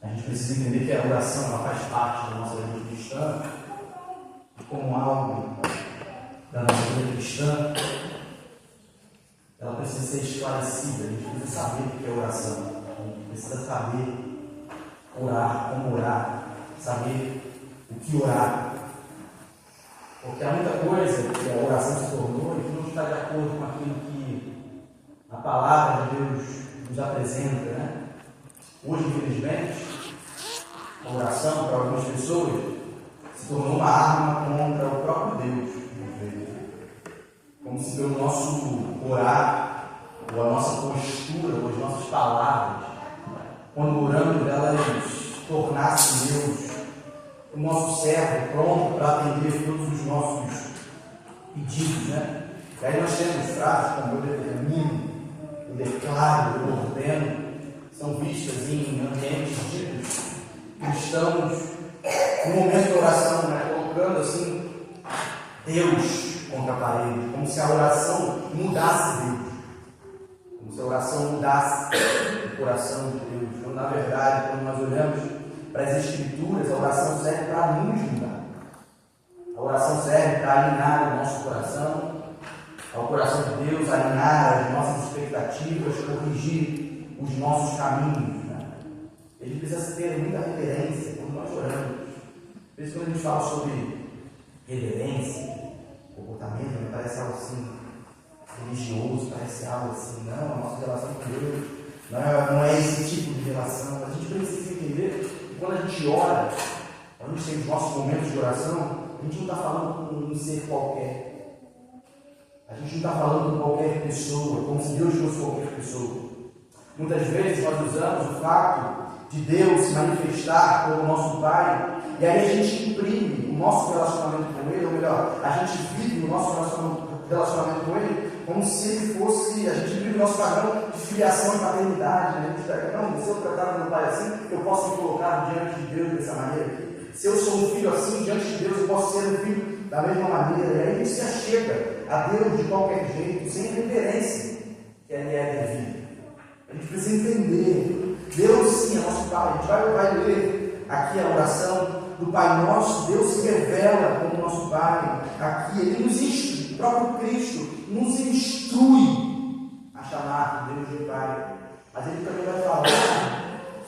A gente precisa entender que a oração ela faz parte da nossa vida cristã, como algo da nossa vida cristã, ela precisa ser esclarecida. A gente precisa saber o que é oração. A gente precisa saber orar, como orar, saber o que orar. Porque há muita coisa que a oração se tornou e que não está de acordo com aquilo que a palavra de Deus nos apresenta, né? Hoje, infelizmente, a oração para algumas pessoas se tornou uma arma contra o próprio Deus. Como se pelo nosso orar, ou a nossa postura, ou as nossas palavras, quando orando, elas tornassem Deus o nosso servo pronto para atender todos os nossos pedidos, né? E aí nós temos frases como eu determino, eu declaro, eu ordeno, são vistas em ambientes ditos cristãos no momento da oração, né? Colocando assim Deus contra a parede, como se a oração mudasse Deus, como se a oração mudasse o coração de Deus. Quando, na verdade, quando nós olhamos para as Escrituras, a oração serve para nos mudar. A oração serve para alinhar o nosso coração ao coração de Deus, alinhar as nossas expectativas, corrigir os nossos caminhos, né? A gente precisa ter muita reverência quando nós oramos. Por isso, quando a gente fala sobre reverência, comportamento, me parece algo assim religioso, parece algo assim, não, a nossa relação com Deus não é esse tipo de relação. A gente precisa entender que quando a gente ora, quando a gente tem os nossos momentos de oração, a gente não está falando com um ser qualquer. A gente não está falando com qualquer pessoa, como se Deus fosse qualquer pessoa. Muitas vezes nós usamos o fato de Deus se manifestar como nosso Pai, e aí a gente imprime o nosso relacionamento com Ele, ou melhor, a gente vive o nosso relacionamento com Ele como se Ele fosse, a gente vive o nosso padrão de filiação e paternidade, né? A gente pega, não, se eu tratar meu pai assim, eu posso me colocar diante de Deus dessa maneira aqui. Se eu sou um filho assim, diante de Deus, eu posso ser um filho da mesma maneira. E aí a gente se achega a Deus de qualquer jeito, sem reverência que Ele é devido. A gente precisa entender, Deus sim é nosso Pai. A gente vai ler aqui a oração do Pai Nosso. Deus se revela como nosso Pai. Aqui Ele nos instrui, o próprio Cristo nos instrui a chamar Deus de Pai. Mas Ele também vai falar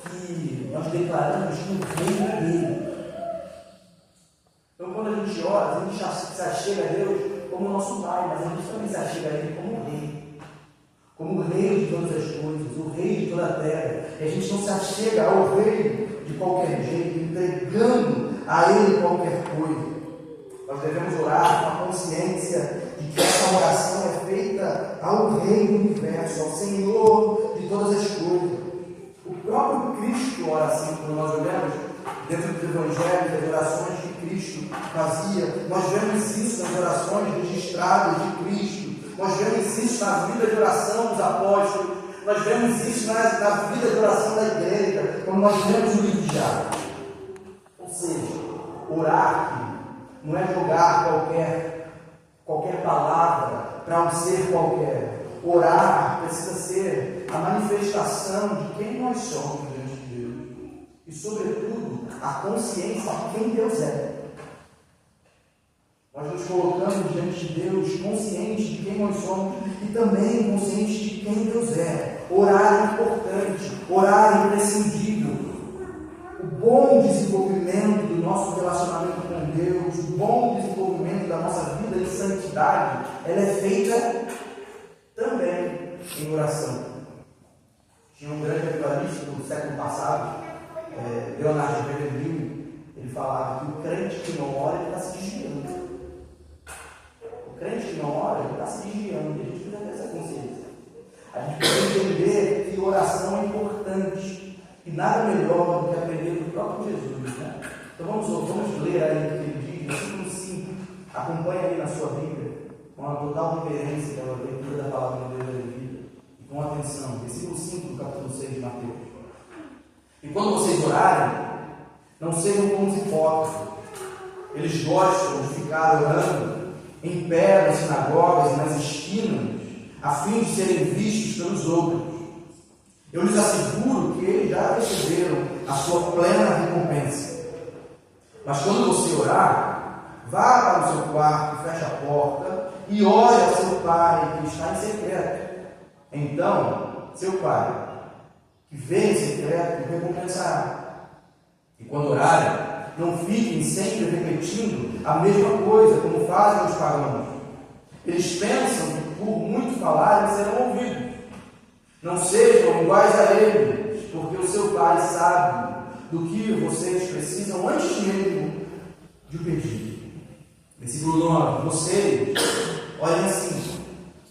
que nós declaramos que o reino dele. Então, quando a gente ora, a gente se achega a Deus como nosso Pai, mas a gente também se achega a Ele como Rei. Como o Rei de todas as coisas, o Rei de toda a terra. E a gente não se achega ao Rei de qualquer jeito, entregando a Ele qualquer coisa. Nós devemos orar com a consciência de que essa oração é feita ao Rei do Universo, ao Senhor de todas as coisas. O próprio Cristo ora assim, quando nós olhamos dentro do Evangelho, das orações que Cristo fazia. Nós vemos isso nas orações registradas de Cristo. Nós vemos isso na vida de oração dos apóstolos. Nós vemos isso na vida de oração da igreja, quando nós vemos o livro de Atos. Ou seja, orar não é jogar qualquer palavra para um ser qualquer. Orar precisa ser a manifestação de quem nós somos diante de Deus. E, sobretudo, a consciência de quem Deus é. Nós nos colocamos diante de Deus conscientes de quem nós somos e também conscientes de quem Deus é. Orar é importante, orar é imprescindível. O bom desenvolvimento do nosso relacionamento com Deus, o bom desenvolvimento da nossa vida de santidade, ela é feita também em oração. Tinha um grande evangelista do século passado, Leonardo Benedito, ele falava que o crente que não ora, ele está se desviando. O crente que não ora, ele está se desviando. E a gente precisa ter essa consciência. A gente precisa entender que oração é importante. E nada melhor do que aprender do próprio Jesus, né? Então vamos ler aí o que ele diz, versículo 5. Acompanhe aí na sua Bíblia, com a total reverência pela leitura da palavra de Deus da vida. E com atenção, versículo 5 do capítulo 6 de Mateus. E quando vocês orarem, não sejam como os hipócritas. Eles gostam de ficar orando em pé nas sinagogas e nas esquinas, a fim de serem vistos pelos outros. Eu lhes asseguro que eles já receberam a sua plena recompensa. Mas quando você orar, vá para o seu quarto, feche a porta e ore ao seu Pai que está em secreto. Então, seu Pai, que vê em secreto, o recompensará. E quando orarem, não fiquem sempre repetindo a mesma coisa, como fazem os pagãos. Eles pensam que por muito falarem serão ouvidos. Não sejam iguais a eles, porque o seu Pai sabe do que vocês precisam antes mesmo de o pedir. Versículo 9. Vocês olhem assim: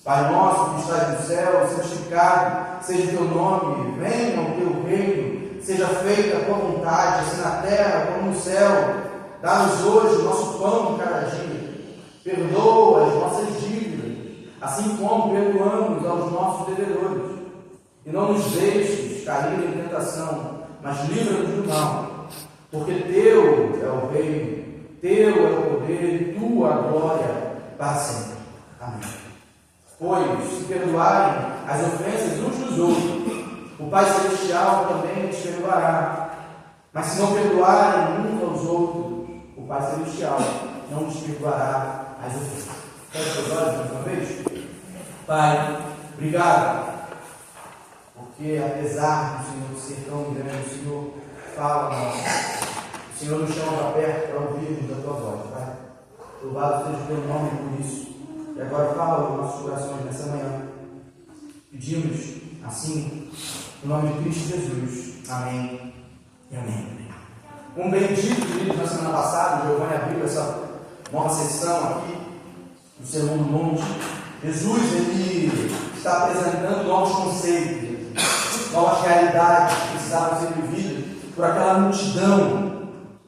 Pai nosso que estás no céu, santificado seja o teu nome, venha o teu reino, seja feita a tua vontade, assim na terra como no céu. Dá-nos hoje o nosso pão de cada dia. Perdoa as nossas dívidas, assim como perdoamos aos nossos devedores. E não nos deixes cair em tentação, mas livra-nos do mal. Porque teu é o reino, teu é o poder e tua glória para sempre. Amém. Pois, se perdoarem as ofensas uns dos outros, o Pai Celestial também lhes perdoará. Mas se não perdoarem uns aos outros, o Pai Celestial não lhes perdoará as ofensas. Feche os olhos mais uma vez. Pai, obrigado, porque apesar do Senhor ser tão grande, o Senhor fala a nós. O Senhor nos chama para perto para ouvirmos a tua voz, Pai. Louvado seja o teu nome por isso. E agora fala aos nossos corações nessa manhã. Pedimos assim, no nome de Cristo Jesus. Amém e amém. Um bendito, querido, na semana passada, o Giovanni abriu essa nova sessão aqui do Sermão do Monte. Jesus, ele está apresentando novos conceitos, novas realidades que precisavam ser vividas por aquela multidão.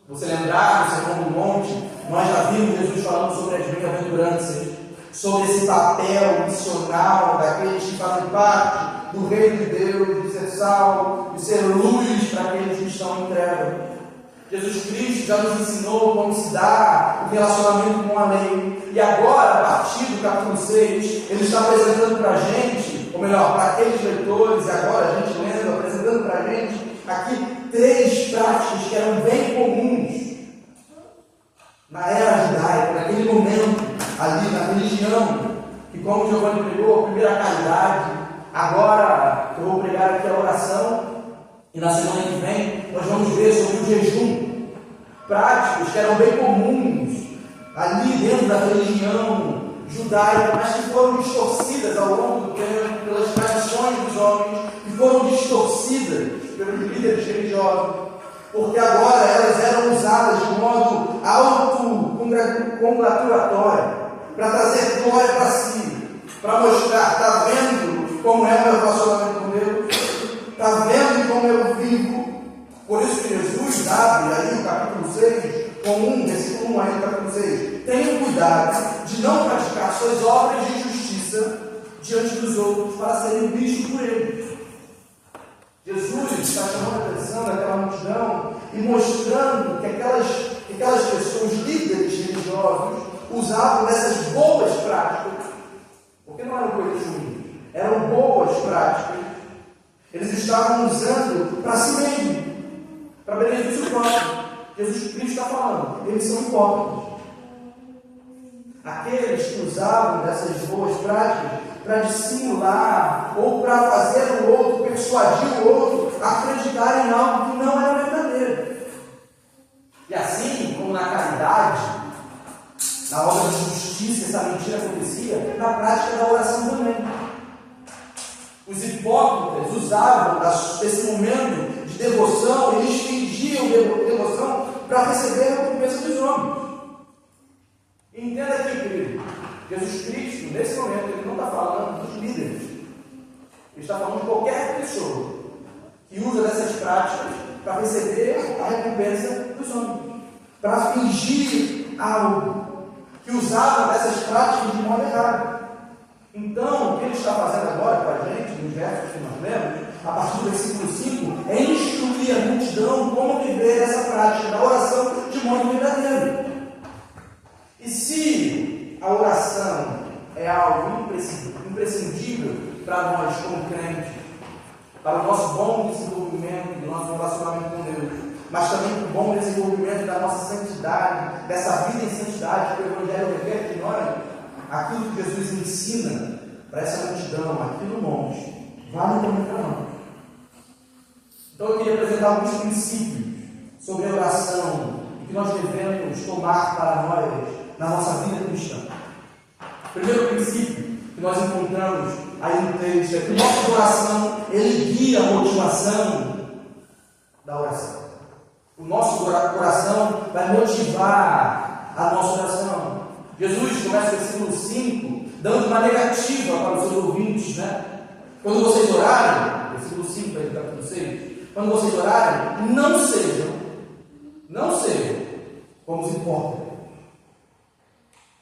Você lembrar do Sermão do Monte, nós já vimos Jesus falando sobre as bem-aventuranças, sobre esse papel missional daqueles que fazem parte do reino de Deus, de ser sal, de ser luz para aqueles que estão em trevas. Jesus Cristo já nos ensinou como se dá o relacionamento com a lei. E agora, a partir do capítulo 6, ele está apresentando para a gente, ou melhor, para aqueles leitores, e agora a gente lendo, apresentando para a gente aqui 3 práticas que eram bem comuns na era judaica, naquele momento, ali na religião, que como o Giovanni pregou, a primeira a caridade, agora eu vou pregar aqui a oração, e na semana que vem nós vamos ver sobre o jejum, práticas que eram bem comuns ali dentro da religião judaica, mas que foram distorcidas ao longo do tempo pelas tradições dos homens, que foram distorcidas pelos líderes religiosos, porque agora elas eram usadas de modo autocongratulatório, para trazer glória para si, para mostrar: está vendo como é o meu relacionamento com Deus? Está vendo como eu vivo? Por isso que Jesus abre aí o capítulo 6, com versículo 1 aí no capítulo 6. Tenham cuidado de não praticar suas obras de justiça diante dos outros para serem vistos por eles. Jesus está chamando a atenção daquela multidão e mostrando que aquelas pessoas, líderes religiosos, usavam dessas boas práticas, porque não eram coisas ruins, eram boas práticas. Eles estavam usando para si mesmo, para benefício próprio. Jesus Cristo está falando, eles são hipócritas. Aqueles que usavam dessas boas práticas para dissimular ou para fazer o outro, persuadir o outro a acreditar em algo que não era verdadeiro. E assim como na caridade, na obra de justiça, essa mentira acontecia, na prática da oração também. Os hipócritas usavam desse momento de devoção, eles fingiam devoção para receber a recompensa dos homens. E entenda aqui, querido, Jesus Cristo, nesse momento, ele não está falando dos líderes, ele está falando de qualquer pessoa que usa dessas práticas para receber a recompensa dos homens, para fingir algo, que usavam dessas práticas de modo errado. Então, o que ele está fazendo agora com a gente, nos versos que nós lemos, a partir do versículo 5, é instruir a multidão como viver essa prática da oração de modo verdadeiro. E se a oração é algo imprescindível para nós como crentes, para o nosso bom desenvolvimento do nosso relacionamento com Deus, mas também para o bom desenvolvimento da nossa santidade, dessa vida em santidade que o Evangelho requer de nós, aquilo que Jesus ensina para essa multidão aqui no monte, vale também para nós. Então eu queria apresentar alguns princípios sobre a oração que nós devemos tomar para nós na nossa vida cristã. O primeiro princípio que nós encontramos aí no texto é que o nosso coração, ele guia a motivação da oração. O nosso coração vai motivar a nossa oração. Jesus começa o versículo 5 dando uma negativa para os seus ouvintes, né? Quando vocês orarem, versículo 5 do capítulo 6, quando vocês orarem, não sejam como os hipócritas.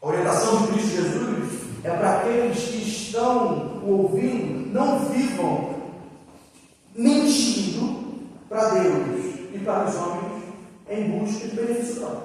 A orientação de Cristo Jesus é para aqueles que estão ouvindo, não vivam mentindo para Deus e para os homens em busca de benefício próprio.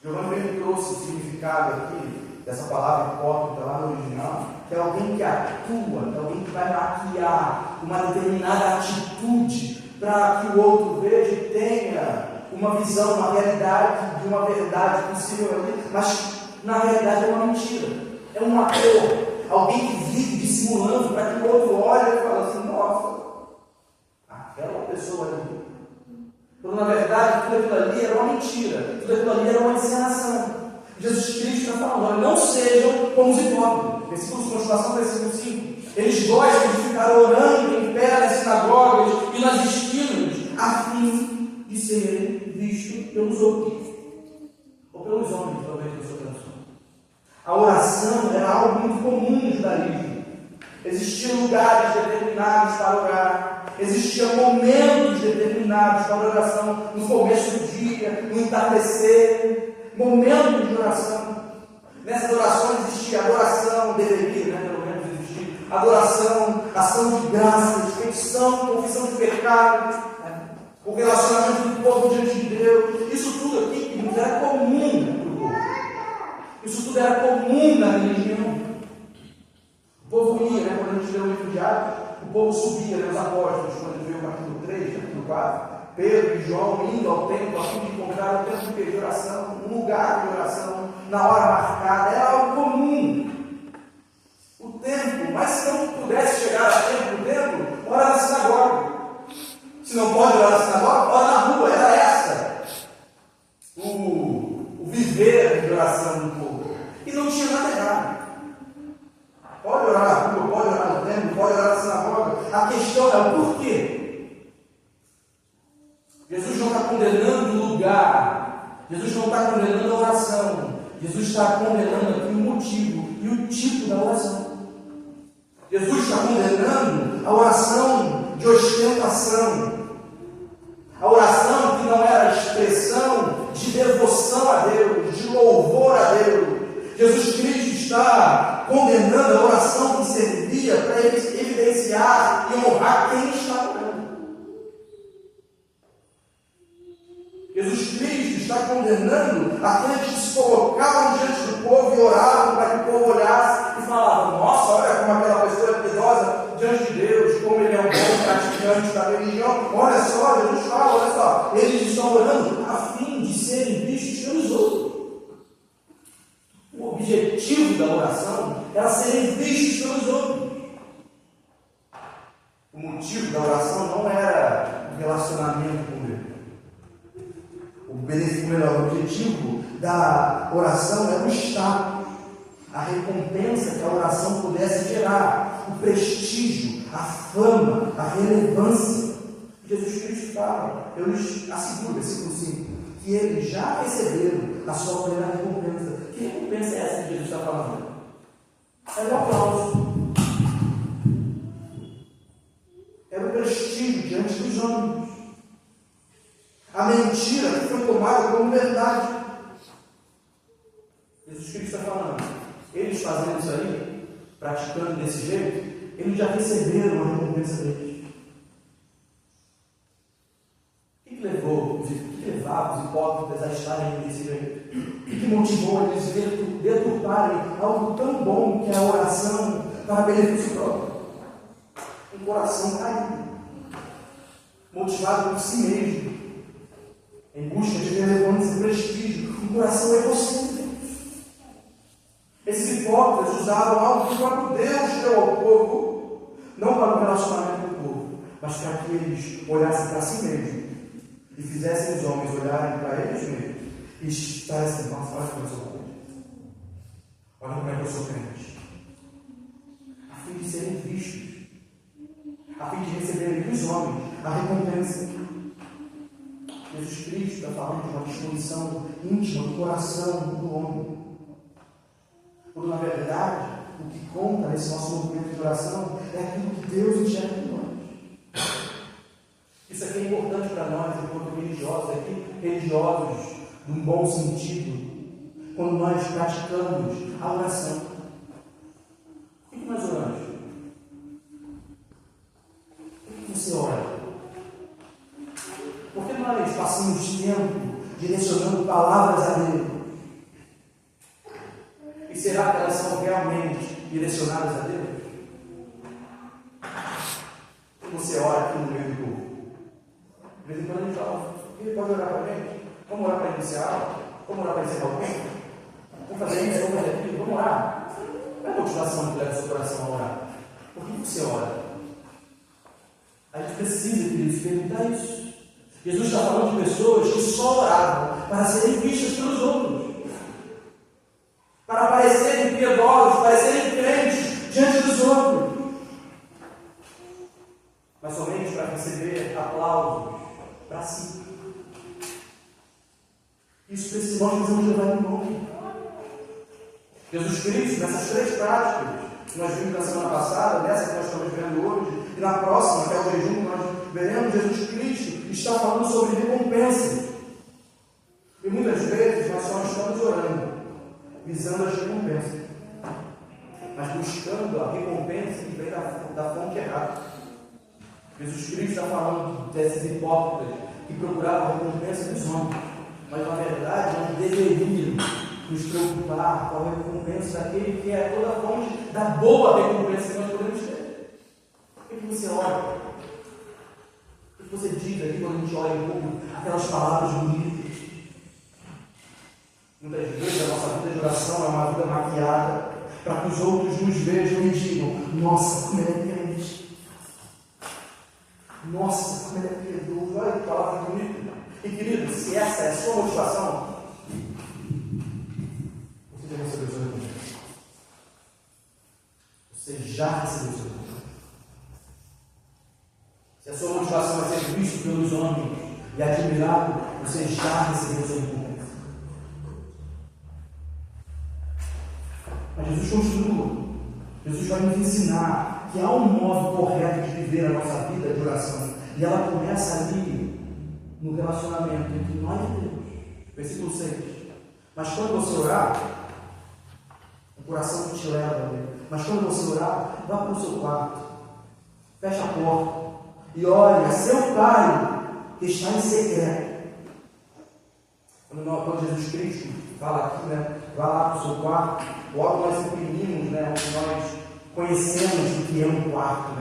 Giovanni me trouxe o significado aqui dessa palavra hipócrita lá no original, que é alguém que atua, que é alguém que vai maquiar uma determinada atitude para que o outro veja e tenha uma visão, uma realidade de uma verdade possível ali, mas na realidade é uma mentira, é um ator, alguém que vive dissimulando para que o outro olhe e fale assim: nossa, aquela pessoa ali. Quando na verdade tudo aquilo ali era uma mentira, tudo aquilo ali era uma encenação. Jesus Cristo está falando: olha, não sejam como os hipócritas. Versículo de continuação, versículo 5. Eles gostam de ficar orando em pé nas sinagogas e nas esquinas, a fim de serem vistos pelos outros, ou pelos homens, talvez, na sua tradução. A oração era algo muito comum no judaísmo. Existiam lugares determinados para orar, existiam momentos determinados para oração, no começo do dia, no entardecer, momentos de oração. Nessas orações existia adoração, deveria, pelo menos existir, adoração, ação de graças, petição, confissão de pecado, o relacionamento do povo diante de Deus. Isso tudo aqui, queridos, era comum para o povo. Isso tudo era comum na religião. O povo ia, quando a gente leu o livro de Atos, o povo subia, os apóstolos, quando a gente veio o capítulo 3, capítulo 4, Pedro e João indo ao templo a fim de encontrar o tempo de oração, um lugar de oração, na hora marcada, era algo comum. O templo, mas se não pudesse chegar a tempo do templo, ora na sinagoga. Se não pode orar na sinagoga, ora na rua. Era essa o viver de oração do povo. E não tinha nada errado. Pode orar na rua, pode orar no templo, pode orar na sinagoga. A questão é o porquê. Jesus não está condenando o lugar. Jesus não está condenando a oração. Jesus está condenando aqui o motivo e o tipo da oração. Jesus está condenando a oração de ostentação. A oração que não era expressão de devoção a Deus, de louvor a Deus. Jesus Cristo está condenando a oração que servia para evidenciar e honrar quem está orando. Jesus Cristo está condenando aqueles que se colocavam diante do povo e oravam para que o povo olhasse e falavam: nossa, olha como aquela pessoa é piedosa diante de Deus, como ele é um bom praticante da religião. Olha só, Jesus fala, olha só, eles estão orando a fim de serem vistos pelos outros. O objetivo da oração era serem vistos pelos outros. O motivo da oração não era o relacionamento com Deus. O objetivo da oração era o status, a recompensa que a oração pudesse gerar, o prestígio, a fama, a relevância. Jesus Cristo fala, eu lhes asseguro, versículo 5, que eles já receberam a sua plena recompensa. Que recompensa é essa que Jesus está falando? É o aplauso. É o prestígio diante dos homens. A mentira que foi tomada como verdade. Jesus Cristo está falando. Eles fazendo isso aí, praticando desse jeito, eles já receberam a recompensa deles. O que levava os hipócritas a estarem desse jeito? O que motivou eles a deturparem algo tão bom que é a oração para benefício próprio? Um coração caído. motivado por si mesmo, em busca de relevância e prestígio, um coração egocêntrico. Esses hipócritas usavam algo que o próprio Deus deu ao povo, não para o relacionamento do povo, mas para que eles olhassem para si mesmos e fizessem os homens olharem para eles mesmos e estivessem, nossa, olha como eu sou crente, olha como é que eu sou crente, a fim de serem vistos, a fim de receberem dos homens a recompensa. Jesus Cristo está falando de uma disposição íntima do coração do homem. Porque, na verdade, o que conta nesse nosso movimento de oração é aquilo que Deus enxerga em nós. Isso aqui é importante para nós, enquanto religiosos, num bom sentido, quando nós praticamos a oração. Por que nós oramos? Por que você ora? Por que nós passamos tempo direcionando palavras a Deus? E será que elas são realmente direcionadas a Deus? Você ora aqui no meio do povo. De vez em quando a gente fala, ele pode orar para alguém? Vamos orar para iniciar a aula? Vamos orar para ensinar alguém? Vamos fazer isso, vamos fazer aquilo, vamos orar. Qual é a motivação que leva o seu coração a orar? Por que você ora? A gente precisa, queridos, perguntar isso. Jesus está falando de pessoas que só oravam para serem vistas pelos outros, para parecerem piedosos, parecerem crentes diante dos outros, mas somente para receber aplausos para si. Isso nós precisamos levar em conta. Jesus Cristo, nessas três práticas que nós vimos na semana passada, nessa que nós estamos vendo hoje, e na próxima, que é o jejum que nós veremos, Jesus Cristo está falando sobre recompensa. E muitas vezes nós só estamos orando, visando as recompensas, mas buscando a recompensa que vem da fonte errada. Jesus Cristo está falando desses hipócritas que procuravam a recompensa dos homens, mas na verdade nós deveríamos nos preocupar com a recompensa daquele que é toda a fonte da boa recompensa que nós podemos ter. O que você ora? O que você diz aqui quando a gente olha um pouco aquelas palavras bonitas? Muitas vezes a nossa vida de oração é uma vida maquiada para que os outros nos vejam e digam: nossa, como ele é crente, nossa, como ele é piedoso, olha que palavra bonita. E querido, se essa é a sua motivação, você já recebeu o seu recompensa. Você já recebeu o seu recompensa. Se a sua motivação é ser visto pelos homens e admirado, você já recebeu o seu recompensa. Mas Jesus continua. Jesus vai nos ensinar que há um modo correto de viver a nossa vida de oração. E ela começa ali no relacionamento entre nós e Deus. Versículo 6. Mas quando você orar, o coração que te leva a Deus. Mas quando você orar, vá para o seu quarto, fecha a porta e olhe a seu Pai que está em secreto. Quando Jesus Cristo fala aqui, vá lá para o seu quarto, logo nós imprimimos, nós conhecemos o que é um quarto,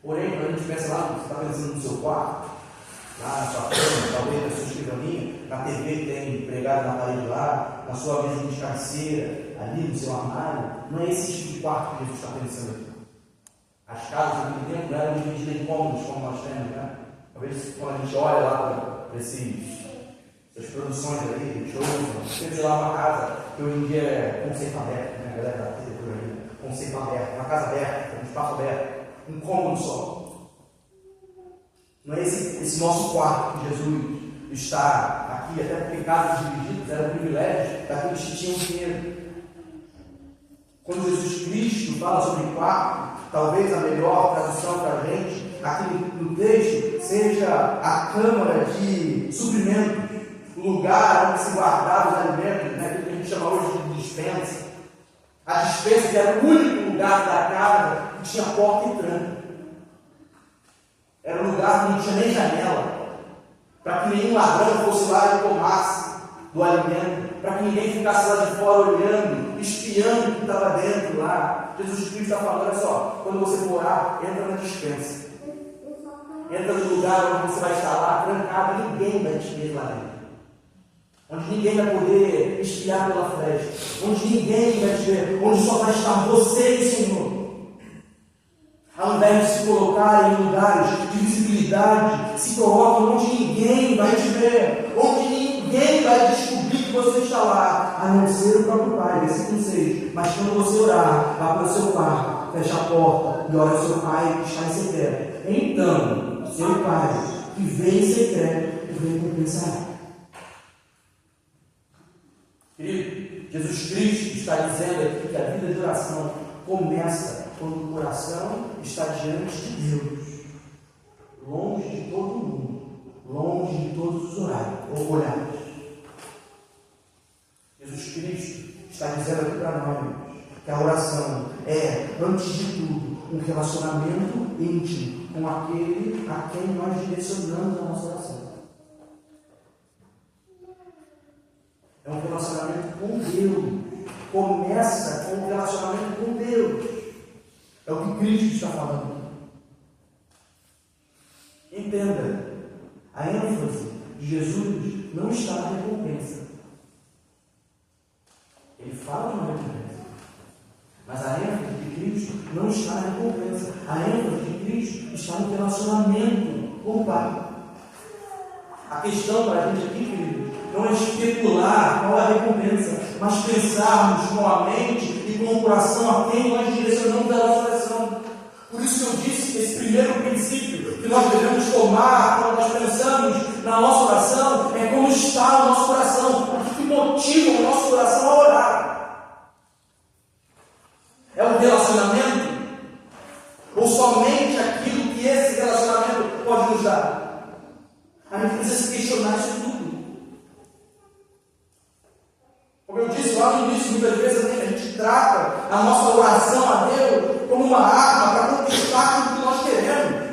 Porém, quando a gente pensa lá, você está pensando no seu quarto, lá na sua cama, talvez na sua escrivaninha, na TV que tem pregado na parede lá, na sua mesa de cabeceira, ali no seu armário, não é esse tipo de quarto que Jesus está pensando aqui. As casas naquele tempo não eram divididas em cômodos como nós temos, Talvez quando a gente olha lá para essas produções ali, shows, você vê lá uma casa que hoje em dia é conceito aberto, a galera da arquitetura ali, conceito aberto, uma casa aberta, um espaço aberto, um cômodo só. Não é esse nosso quarto que Jesus está aqui, até porque casas divididas eram privilégios daqueles que tinham dinheiro. Quando Jesus Cristo fala sobre quarto, talvez a melhor tradução para a gente, aqui no texto, seja a câmara de suprimentos, o lugar onde se guardava os alimentos, aquilo que a gente chama hoje de despensa. A despensa que era o único lugar da casa que tinha porta e tranca. Era um lugar que não tinha nem janela, para que nenhum ladrão fosse lá e tomasse do alimento, para que ninguém ficasse lá de fora olhando, espiando o que estava dentro lá. Jesus Cristo está falando: olha só, quando você for orar, entra na despensa. Entra no lugar onde você vai estar lá, trancado, ninguém vai te ver lá dentro. Onde ninguém vai poder espiar pela fresta. Onde ninguém vai te ver. Onde só vai estar você e o Senhor. Ao invés de se colocar em lugares de visibilidade, se coloca onde ninguém vai te ver. Onde ninguém vai descobrir que você está lá, a não ser o próprio Pai. Versículo 6. Mas quando você orar, vá para o seu quarto, feche a porta e ore ao seu Pai que está em secreto. Então, seu Pai, que vem em secreto, vem compensar. Querido, Jesus Cristo está dizendo aqui que a vida de oração começa quando o coração está diante de Deus, longe de todo mundo, longe de todos os olhares. Jesus Cristo está dizendo aqui para nós que a oração é, antes de tudo, um relacionamento íntimo com aquele a quem nós direcionamos a nossa oração. É um relacionamento com Deus. Começa com um relacionamento com Deus. É o que Cristo está falando. Entenda, a ênfase de Jesus não está na recompensa. Ele fala de uma recompensa. Mas a ênfase de Cristo não está na recompensa. A ênfase de Cristo está no relacionamento com o Pai. A questão para a gente aqui, querido, não é especular qual é a recompensa, mas pensarmos com a mente e com o coração a quem nós direcionamos a nossa oração. Por isso que eu disse esse primeiro princípio que nós devemos tomar quando nós pensamos na nossa oração é como está o nosso coração, o que motiva o nosso coração a orar. É um relacionamento? Ou somente aquilo que esse relacionamento pode nos dar? A gente precisa se questionar isso tudo. Como eu disse lá no início, muitas vezes a gente trata a nossa oração a Deus como uma arma para conquistar aquilo que nós queremos.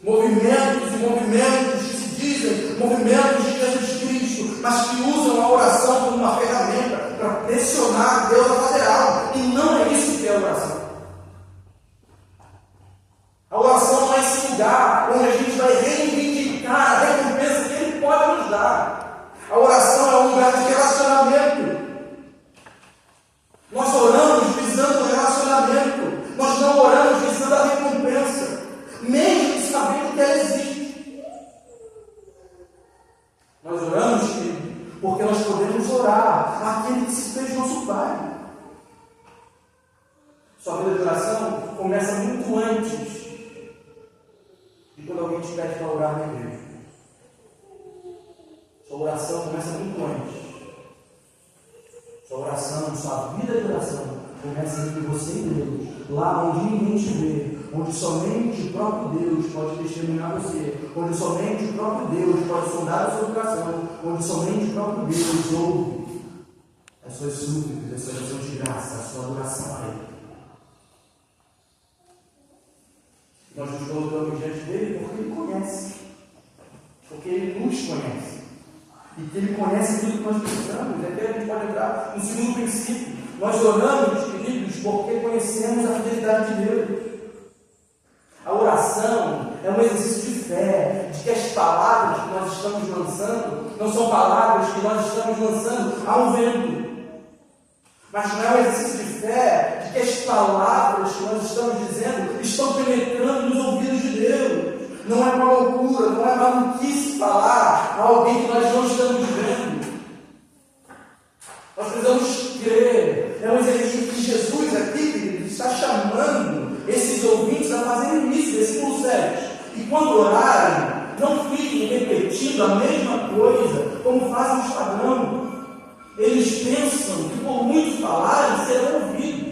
Movimentos e movimentos que se dizem movimentos de Jesus Cristo, mas que usam a oração como uma ferramenta para pressionar Deus a fazer algo. E não é isso que é a oração. A oração não é esse lugar onde a gente vai reivindicar a recompensa que Ele pode nos dar. A oração é um lugar de relacionamento. Nós oramos visando o relacionamento. Nós não oramos visando a recompensa, mesmo sabendo que ela existe. Nós oramos, querido, porque nós podemos orar àquele que se fez nosso Pai. Sua vida de oração começa muito antes de quando alguém te pede para orar na igreja. Sua oração começa muito antes. Sua oração, sua vida de oração começa entre você e Deus. Lá onde ninguém te vê, onde somente o próprio Deus pode testemunhar você, onde somente o próprio Deus pode sondar o seu coração, onde somente o próprio Deus ouve as suas súplicas, as suas ações de graça, a sua adoração a Ele. Nós nos colocamos diante dele porque Ele conhece, porque Ele nos conhece. E que Ele conhece tudo que nós precisamos. Até a gente pode entrar no segundo princípio. Nós oramos, queridos, porque conhecemos a fidelidade de Deus. A oração é um exercício de fé, de que as palavras que nós estamos lançando não são palavras que nós estamos lançando ao vento. Mas não é um exercício de fé de que as palavras que nós estamos dizendo estão penetrando nos ouvidos de Deus. Não é uma loucura, não é maluquice falar a alguém que nós não estamos vendo. Nós precisamos crer. É um exercício que Jesus aqui, querido, está chamando esses ouvintes a fazerem isso, versículo 7. E quando orarem, não fiquem repetindo a mesma coisa como fazem os pagãos. Eles pensam que por muito falarem serão ouvidos.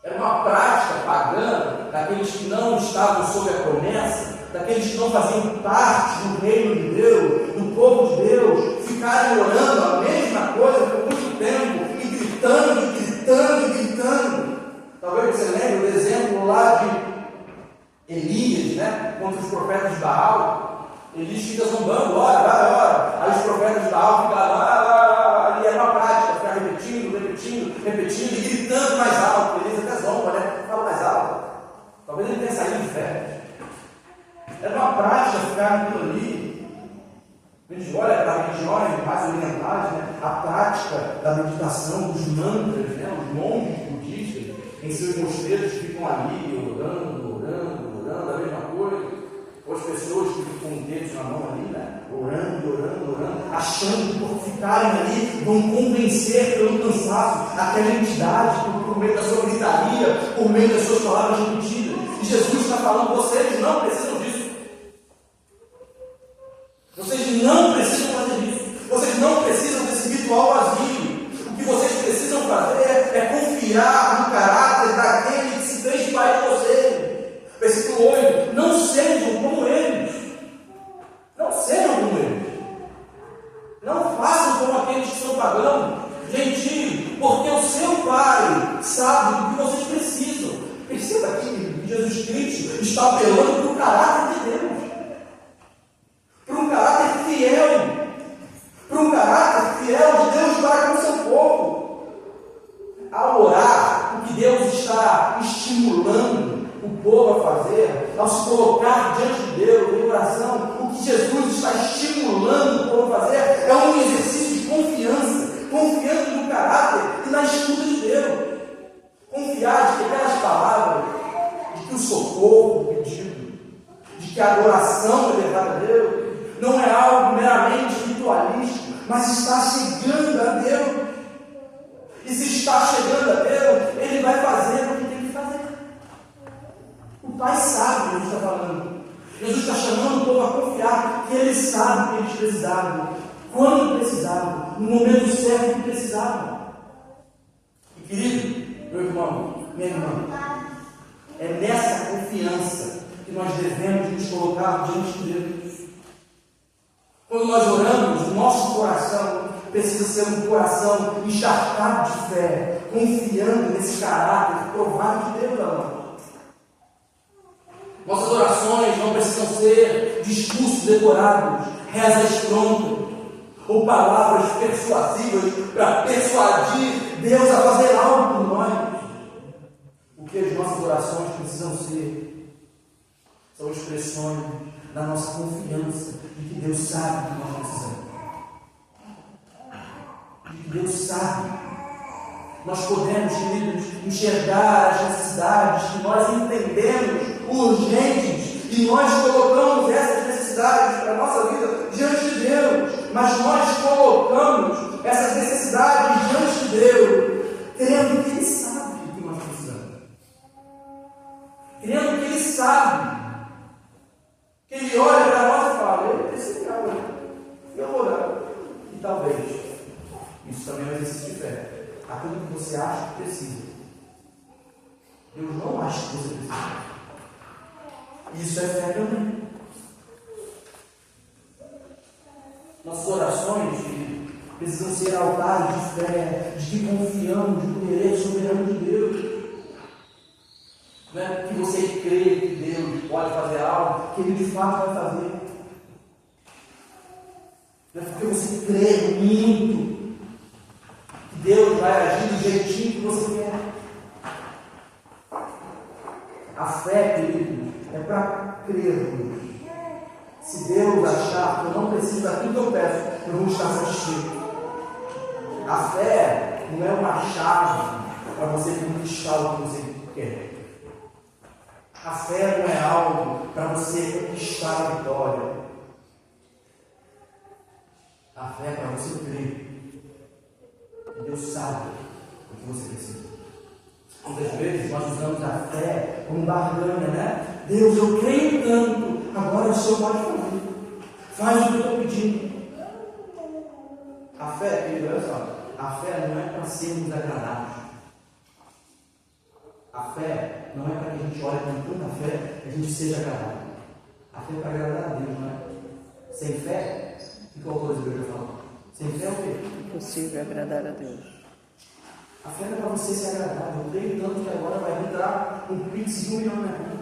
Era uma prática pagã daqueles que não estavam sob a promessa, daqueles que não faziam parte do reino de Deus, do povo de Deus, ficarem orando a mesma coisa por muito tempo, e gritando, e gritando, e gritando. Talvez você lembre do exemplo lá de Elias, né, contra os profetas de Baal. Elias fica zombando, ora. Aí os profetas de Baal ficam lá, e era uma prática, ficar repetindo, e gritando mais alto. Elias até zomba, né? Fala mais alto. Talvez ele tenha saído de férias. Era uma prática ficar naquilo ali. A gente olha para a religiões mais orientais, né? A prática da meditação, dos mantras, né? Os monges budistas, em seus mosteiros, ficam ali orando, a mesma coisa. Ou as pessoas que ficam com dedos na mão ali, né? Orando, achando que por ficarem ali vão convencer pelo cansaço aquela entidade, por meio da sua gritaria, por meio das suas palavras repetidas. E Jesus está falando, vocês não precisam disso. Vocês não precisam fazer isso. Vocês não precisam desse ritual vazio. O que vocês precisam fazer é confiar no caráter daquele que se fez pai de vocês. Versículo 8. Não sejam como eles. Não sejam como eles. Não façam como aqueles que são pagãos, gentios, porque o seu Pai sabe o que vocês precisam. Perceba aqui que Jesus Cristo está apelando para o caráter de Deus. Para um caráter fiel, de Deus para com o seu povo. Ao orar, o que Deus está estimulando o povo a fazer, ao se colocar diante de Deus em oração, o que Jesus está estimulando o povo a fazer é um exercício de confiança, confiando no caráter e na escuta de Deus. Confiar de que aquelas palavras, de que o socorro pedido, de que a adoração é levada a Deus, não é algo meramente ritualístico, mas está chegando a Deus. E se está chegando a Deus, Ele vai fazer o que tem que fazer. O Pai sabe o que Ele está falando. Jesus está chamando o povo a confiar que Ele sabe o que eles precisavam, quando precisavam, no momento certo que precisavam. E querido, meu irmão, minha irmã, é nessa confiança que nós devemos nos colocar diante de Deus. Quando nós oramos, o nosso coração precisa ser um coração encharcado de fé, confiando nesse caráter provado de Deus, amado. Nossas orações não precisam ser discursos decorados, rezas prontas, ou palavras persuasivas para persuadir Deus a fazer algo por nós. O que as nossas orações precisam ser são expressões da nossa confiança de que Deus sabe o que nós precisamos. De que Deus sabe. Nós podemos, queridos, enxergar as necessidades que nós entendemos urgentes e nós colocamos essas necessidades para a nossa vida diante de Deus. Mas nós colocamos essas necessidades diante de Deus, crendo que Ele sabe o que nós precisamos. Crendo que Ele sabe. Que Ele olha para nós e fala, eu preciso de algo, eu vou orar. E talvez, isso também é um exercício de fé. Aquilo que você acha que precisa, Deus não acha que você precisa. Isso é fé também. Nossas orações precisam ser altares de fé, de que confiamos no poder soberano de Deus. Não é que você crê que Deus pode fazer algo, que Ele de fato vai fazer. Não é porque você crê muito que Deus vai agir do jeitinho que você quer. A fé, querido, é para crermos. Se Deus achar que eu não preciso daquilo que eu peço, eu vou estar satisfeito. A fé não é uma chave para você conquistar o que você quer. A fé não é algo para você conquistar a vitória. A fé é para você crer. E Deus sabe o que você precisa. Muitas vezes nós usamos a fé como barganha, né? Deus, eu creio tanto, agora o Senhor pode fazer. Faz o que eu estou pedindo. A fé, querido, olha só, a fé não é para sermos agradados. A fé não é para que a gente olhe com tanta fé que a gente seja agradável. A fé é para agradar a Deus, não é? Sem fé, o que o autor de Deus fala? Sem fé é o quê? Impossível agradar a Deus. A fé não é para você ser agradável. Eu creio tanto que agora vai entrar um pix de 1 milhão na minha conta.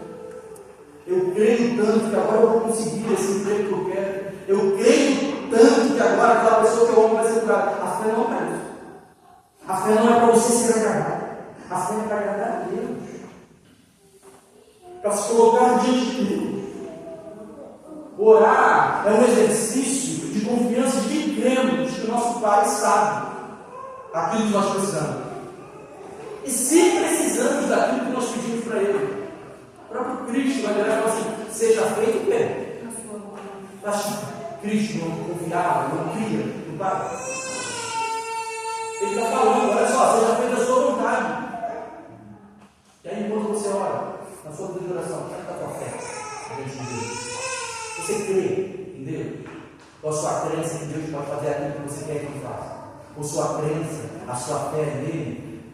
Eu creio tanto que agora eu vou conseguir esse emprego que eu quero. Eu creio tanto que agora aquela pessoa que eu amo vai ser curada. A fé não é isso. A fé não é para você ser agradável. A fé é para agradar a Deus. para se colocar diante de Deus. Orar é um exercício de confiança de cremos que o nosso Pai sabe aquilo que nós precisamos. E se precisamos daquilo que nós pedimos para Ele, o próprio Cristo vai virar e falar assim: seja feito o quê? Acho que Cristo não confiava, não cria no Pai. Ele está falando: olha só, seja feita a sua vontade. E aí, enquanto você ora, na sua vida de oração, como é que está a tua fé diante de Deus? Você crê em Deus? Ou a sua crença que Deus pode fazer aquilo que você quer que Ele faça? Ou sua crença, a sua fé nele,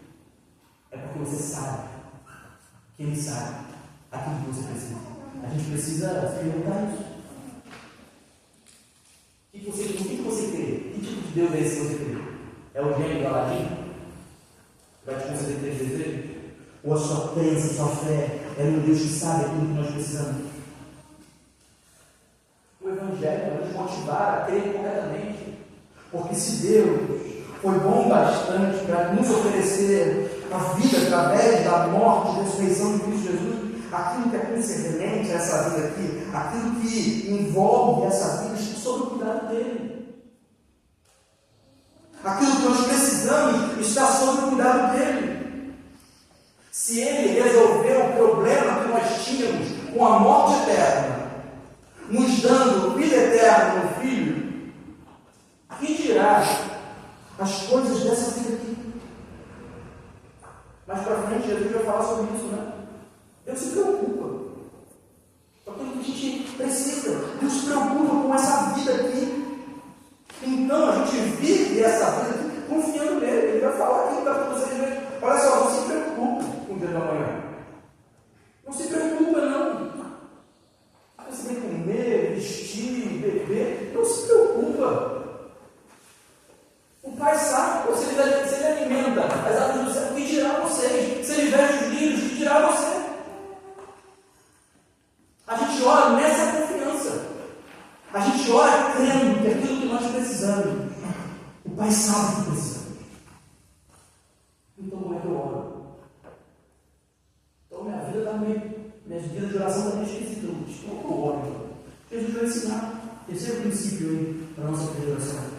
é porque você sabe que Ele sabe aquilo que você precisa. A gente precisa se perguntar isso. O que você crê? Que tipo de Deus é esse que você crê? É o gênio do Aladim? Vai te conceder 3 desejos? Ou a sua crença, a sua fé é no Deus que sabe aquilo que nós precisamos? O Evangelho vai nos motivar a crer corretamente. Porque se Deus foi bom bastante para nos oferecer a vida através da morte e ressurreição de Cristo Jesus, aquilo que é concernente a essa vida aqui, aquilo que envolve essa vida, está sob o cuidado dele. Aquilo que nós precisamos está sob o cuidado dele. Se ele resolveu o problema que nós tínhamos com a morte eterna, nos dando vida eterna no Filho, que dirá as coisas dessa vida aqui? Mais para frente, Jesus vai falar sobre isso, né? Deus se preocupa com aquilo que a gente precisa. Deus se preocupa com essa vida aqui. Então a gente vive essa vida aqui confiando nele. Ele vai falar aqui para vocês verem. Olha só, não se preocupe com o dia da manhã. Não se preocupa, não. Você vai comer, vestir, beber. Não se preocupa. O Pai sabe, se ele alimenta as aves do céu, o que dirá vocês? Se ele veste os lírios, o que dirá você? A gente ora nessa confiança. A gente ora crendo que aquilo que nós precisamos, o Pai sabe que precisamos. Então, como é que eu oro? Então, minha vida também, minha vida de oração também é esquisita. Como eu oro? Jesus vai ensinar. Terceiro princípio aí para a nossa vida de oração.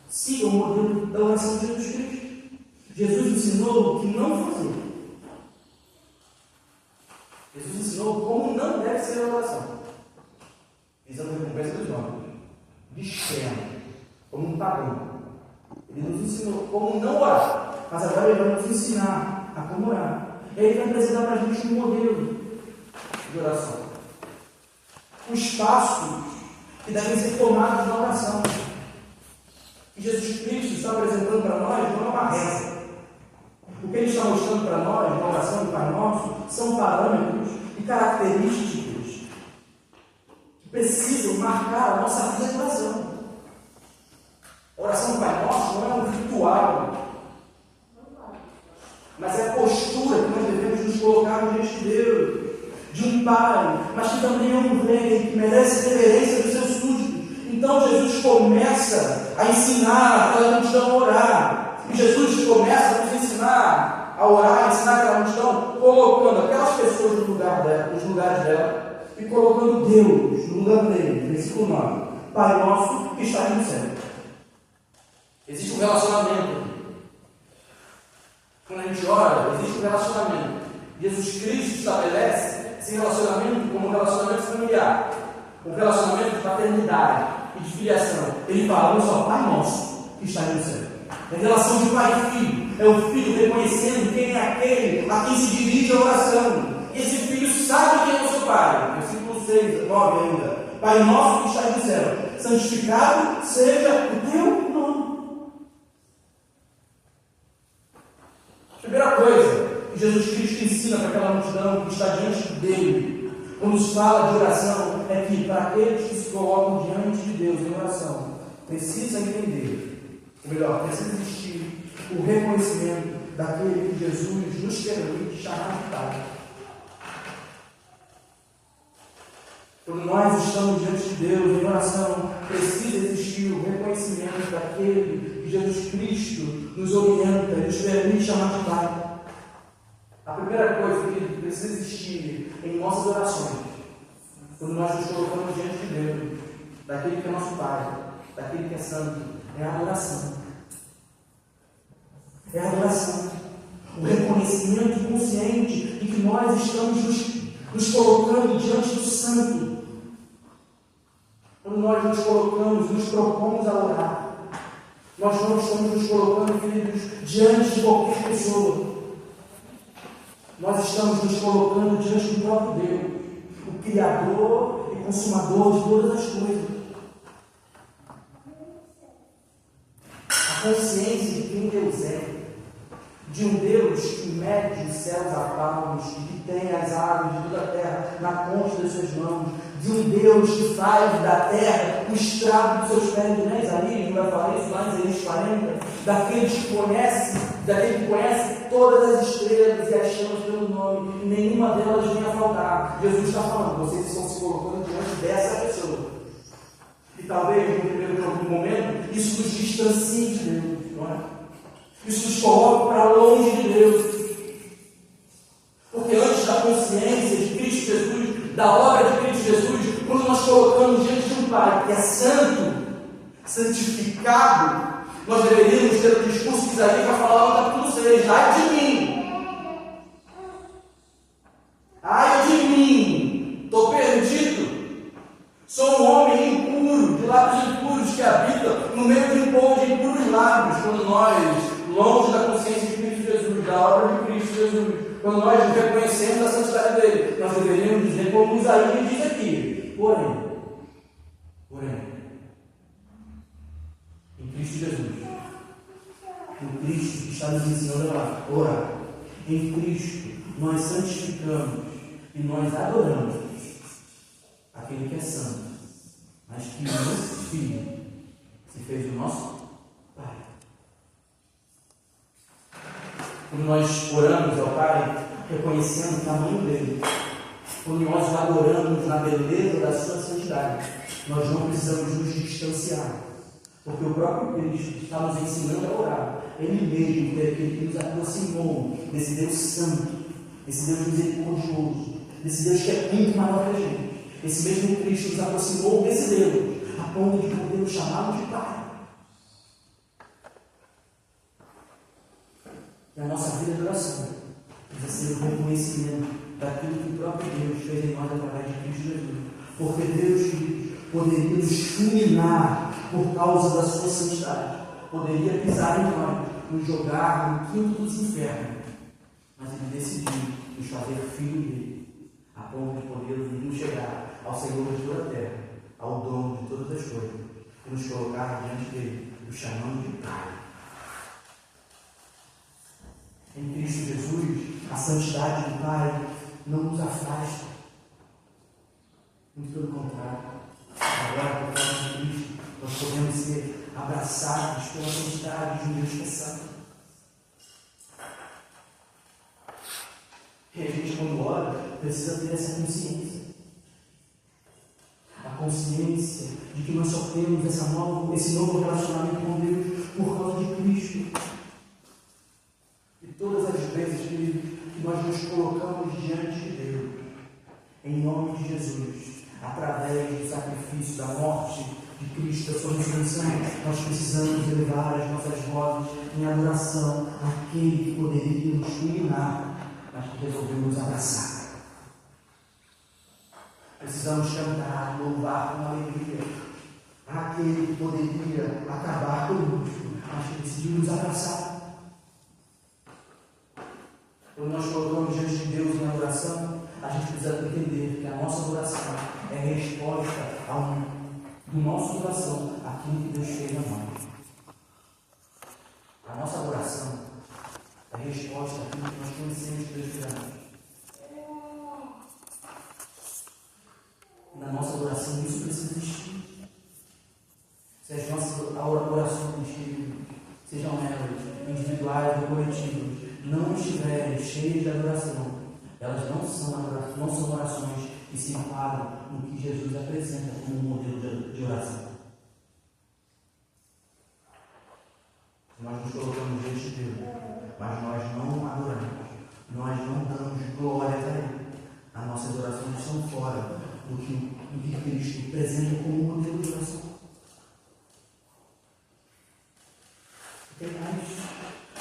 Siga o modelo da oração de Jesus Cristo. Jesus ensinou o que não fazer. Jesus ensinou como não deve ser a oração. Visando a recompensa dos homens. De extremo. Como um padrão. Ele nos ensinou como não orar. Mas agora ele vai nos ensinar a como orar. E ele vai apresentar para a gente um modelo de oração. Os passos que devem ser tomados na oração. Que Jesus Cristo está apresentando para nós não é uma reza. O que Ele está mostrando para nós, na oração do Pai Nosso, são parâmetros e características que precisam marcar a nossa vida de oração. A oração do Pai Nosso não é um ritual, mas é a postura que nós devemos nos colocar diante de Deus, de um Pai, mas que também é um Rei, que merece reverência dos seus súditos. Então Jesus começa a ensinar aquela multidão a orar. E Jesus começa a nos ensinar a orar, a ensinar aquela multidão, colocando aquelas pessoas no lugar dela, nos lugares dela, e colocando Deus no lugar dele. Versículo 9. Pai nosso que está no céu. Existe um relacionamento. Quando a gente ora, existe um relacionamento. Jesus Cristo estabelece esse relacionamento como um relacionamento familiar, um relacionamento de paternidade e de filiação. Ele fala: olha só, Pai nosso que está no céu. É relação de pai e filho. É o filho reconhecendo quem é aquele a quem se dirige a oração. E esse filho sabe quem é o seu pai. Versículo 6, 9 ainda. Pai nosso que está no céu, santificado seja o teu nome. Primeira coisa que Jesus Cristo ensina para aquela multidão que está diante dele, quando se fala de oração, é que para aqueles que se colocam diante de Deus em oração, precisa entender, ou melhor, precisa existir o reconhecimento daquele que Jesus nos permite chamar de Pai. Quando nós estamos diante de Deus em oração, precisa existir o reconhecimento daquele que Jesus Cristo nos orienta e nos permite chamar de Pai. A primeira coisa que precisa existir em nossas orações, quando nós nos colocamos diante de Deus, daquele que é nosso Pai, daquele que é santo, é a adoração. É a adoração. O reconhecimento consciente de que nós estamos nos colocando diante do santo. Quando nós nos colocamos, nos propomos a orar, nós não estamos nos colocando, queridos, diante de qualquer pessoa. Nós estamos nos colocando diante do próprio Deus, o Criador e Consumador de todas as coisas. A consciência de quem Deus é, de um Deus que mede os céus a palmos, que tem as águas de toda a terra na concha das suas mãos, de um Deus que faz da terra o estrago dos seus pés, né? Isaías vai falar isso lá em Isaías 40, daquele que conhece todas as estrelas e as chamas pelo nome, e nenhuma delas vem a faltar. Jesus está falando, vocês estão se colocando diante dessa pessoa. E talvez, no primeiro momento, isso nos distancie de Deus, não é? Isso nos coloca para longe de Deus. Porque antes da consciência de Cristo Jesus, da obra de Cristo Jesus, quando nós colocamos diante de um Pai que é santo, santificado, nós deveríamos ter o discurso que Isaías vai falar no capítulo 6. Ai de mim! Ai de mim! Estou perdido! Sou um homem impuro, de lábios impuros, que habita no meio de um povo de impuros lábios. Quando nós, longe da consciência de Cristo Jesus, da obra de Cristo Jesus, quando nós reconhecemos a santidade dele, nós deveríamos dizer como Isaías diz aqui: porém, em Cristo Jesus, o Cristo que está nos ensinando a orar, em Cristo nós santificamos e nós adoramos aquele que é santo, mas que nosso Filho se fez o nosso Pai. Quando nós oramos ao Pai, reconhecendo o tamanho dele, quando nós o adoramos na beleza da sua santidade, nós não precisamos nos distanciar, porque o próprio Cristo está nos ensinando a orar. Ele mesmo é aquele que nos aproximou desse Deus santo, desse Deus misericordioso, desse Deus que é muito maior que a gente. Esse mesmo Cristo nos aproximou desse Deus, a ponto de podermos chamá-lo de Pai. E a nossa vida de oração precisa ser o reconhecimento daquilo que o próprio Deus fez em nós através de Cristo Jesus. Porque Deus, queridos, poderia nos fulminar por causa da sua santidade, poderia pisar em nós, nos jogar no quinto dos infernos, mas Ele decidiu nos fazer filho dele, a ponto de podermos chegar ao Senhor de toda a terra, ao dono de todas as coisas, e nos colocar diante dele, o chamando de Pai. Em Cristo Jesus, a santidade do Pai não nos afasta, muito pelo contrário. Agora, por causa de Cristo, nós podemos ser abraçados pela santidade de um Deus que é santo. E a gente, quando ora, precisa ter essa consciência. A consciência de que nós só temos esse novo relacionamento com Deus por causa de Cristo. E todas as vezes que nós nos colocamos diante de Deus, em nome de Jesus, através do sacrifício, da morte de Cristo, da sua ressurreição, nós precisamos elevar as nossas vozes em adoração àquele que poderia nos fulminar, mas que resolveu nos abraçar. Precisamos cantar, louvar com alegria àquele que poderia acabar conosco, mas que decidiu nos abraçar. Quando nós colocamos diante de Deus em adoração, a gente precisa entender que a nossa oração é resposta do nosso coração àquilo que Deus fez a nós. A nossa oração é resposta àquilo que nós conhecemos que Deus fez a nós. Na nossa oração isso precisa existir. Se as nossas orações, sejam elas individuais ou coletivas, não estiverem cheias de adoração, elas não são orações que se enquadram no que Jesus apresenta como modelo de oração. Nós nos colocamos diante de Deus, mas nós não adoramos, nós não damos glória a Ele. A nossa do que Cristo apresenta como modelo de oração. Tem mais.